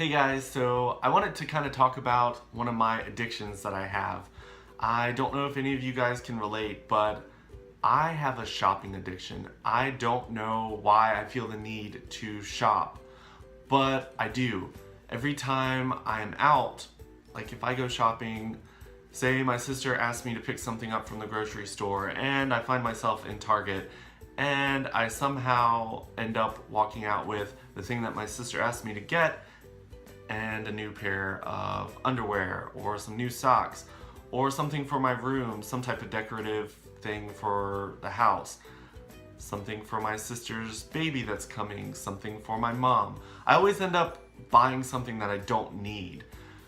Hey guys, so I wanted to kind of talk about one of my addictions that I have. I don't know if any of you guys can relate, but I have a shopping addiction. I don't know why I feel the need to shop, but I do. Every time I'm out, like if I go shopping, say my sister asked me to pick something up from the grocery store and I find myself in Target and I somehow end up walking out with the thing that my sister asked me to get and a new pair of underwear or some new socks or something for my room, some type of decorative thing for the house, something for my sister's baby that's coming, something for my mom. I always end up buying something that I don't need.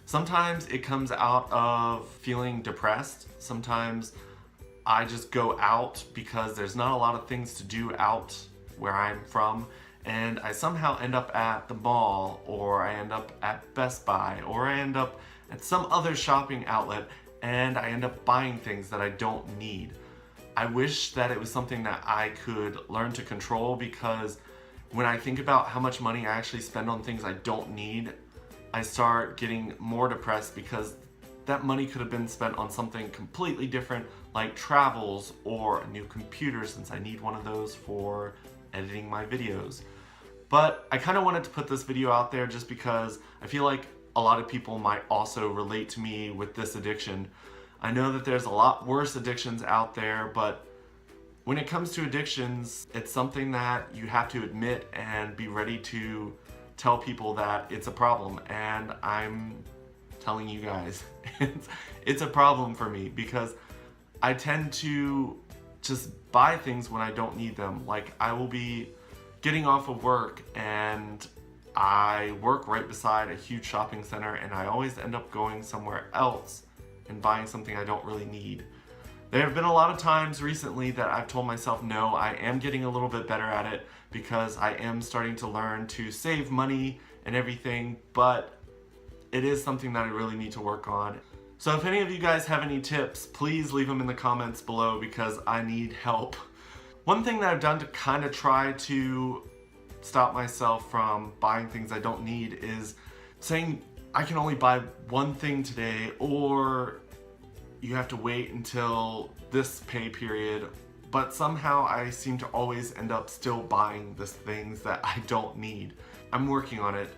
Sometimes it comes out of feeling depressed. Sometimes I just go out because there's not a lot of things to do out where I'm from, and I somehow end up at the mall, or I end up at Best Buy, or I end up at some other shopping outlet, and I end up buying things that I don't need. I wish that it was something that I could learn to control, because when I think about how much money I actually spend on things I don't need, I start getting more depressed because that money could have been spent on something completely different, like travels or a new computer, since I need one of those for editing my videos. But I kind of wanted to put this video out there just because I feel like a lot of people might also relate to me with this addiction. I know that there's a lot worse addictions out there, but when it comes to addictions, it's something that you have to admit and be ready to tell people that it's a problem. And I'm telling you guys, it's a problem for me, because I tend to just buy things when I don't need them. Like, I will be getting off of work and I work right beside a huge shopping center, and I always end up going somewhere else and buying something I don't really need. There have been a lot of times recently that I've told myself, no, I am getting a little bit better at it because I am starting to learn to save money and everything, but it is something that I really need to work on. So if any of you guys have any tips, please leave them in the comments below, because I need help. One thing that I've done to kind of try to stop myself from buying things I don't need is saying I can only buy one thing today, or you have to wait until this pay period. But somehow I seem to always end up still buying the things that I don't need. I'm working on it.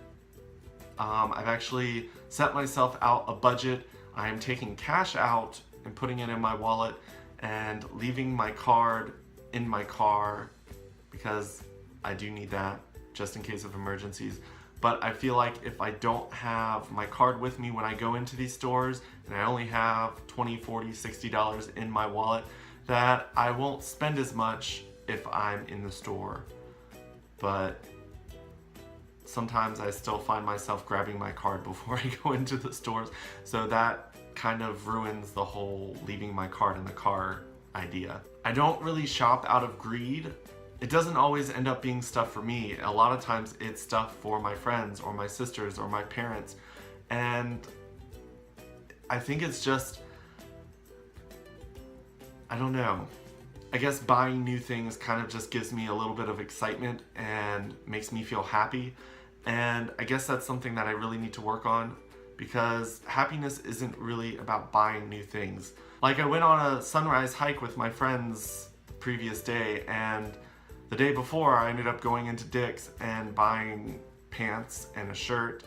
I've actually set myself out a budget. I am taking cash out and putting it in my wallet and leaving my card in my car, because I do need that just in case of emergencies. But I feel like if I don't have my card with me when I go into these stores, and I only have $20, $40, $60 in my wallet, that I won't spend as much if I'm in the store. But sometimes I still find myself grabbing my card before I go into the stores, so that kind of ruins the whole leaving my card in the car idea. I don't really shop out of greed. It doesn't always end up being stuff for me. A lot of times it's stuff for my friends or my sisters or my parents, and I think it's just, I don't know. I guess buying new things kind of just gives me a little bit of excitement and makes me feel happy. And I guess that's something that I really need to work on, because happiness isn't really about buying new things. Like, I went on a sunrise hike with my friends the previous day, and the day before I ended up going into Dick's and buying pants and a shirt,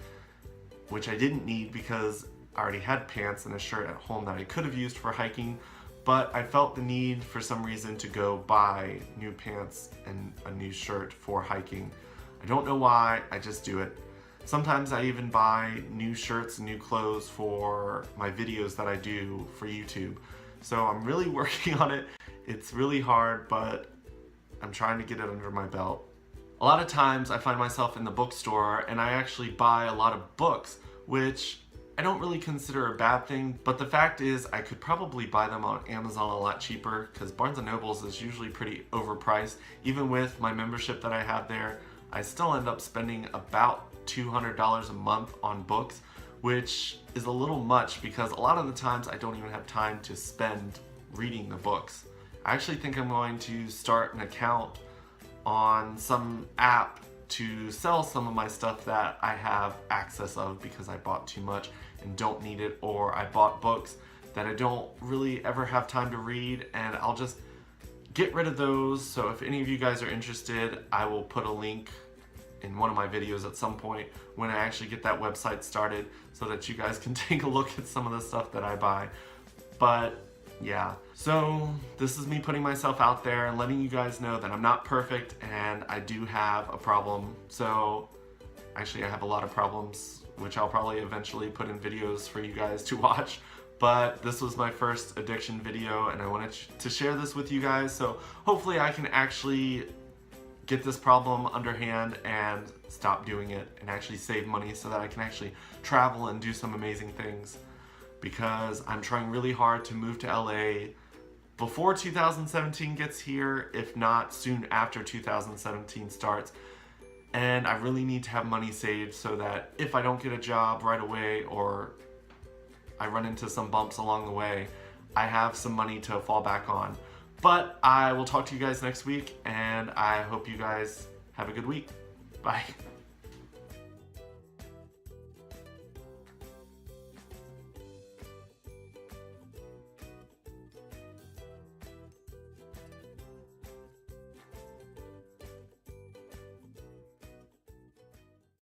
which I didn't need because I already had pants and a shirt at home that I could have used for hiking. But I felt the need for some reason to go buy new pants and a new shirt for hiking. I don't know why, I just do it. Sometimes I even buy new shirts and new clothes for my videos that I do for YouTube. So I'm really working on it. It's really hard, but I'm trying to get it under my belt. A lot of times I find myself in the bookstore and I actually buy a lot of books, which I don't really consider a bad thing, but the fact is I could probably buy them on Amazon a lot cheaper, because Barnes & Noble's is usually pretty overpriced. Even with my membership that I have there, I still end up spending about $200 a month on books, which is a little much because a lot of the times I don't even have time to spend reading the books. I actually think I'm going to start an account on some app to sell some of my stuff that I have access of because I bought too much and don't need it, or I bought books that I don't really ever have time to read, and I'll just get rid of those. So if any of you guys are interested, I will put a link in one of my videos at some point when I actually get that website started so that you guys can take a look at some of the stuff that I buy. But yeah, so this is me putting myself out there and letting you guys know that I'm not perfect and I do have a problem. So actually I have a lot of problems, which I'll probably eventually put in videos for you guys to watch. But this was my first addiction video and I wanted to share this with you guys, so hopefully I can actually get this problem underhand and stop doing it and actually save money so that I can actually travel and do some amazing things, because I'm trying really hard to move to LA before 2017 gets here, if not soon after 2017 starts. And I really need to have money saved so that if I don't get a job right away or I run into some bumps along the way, I have some money to fall back on. But I will talk to you guys next week, and I hope you guys have a good week. Bye.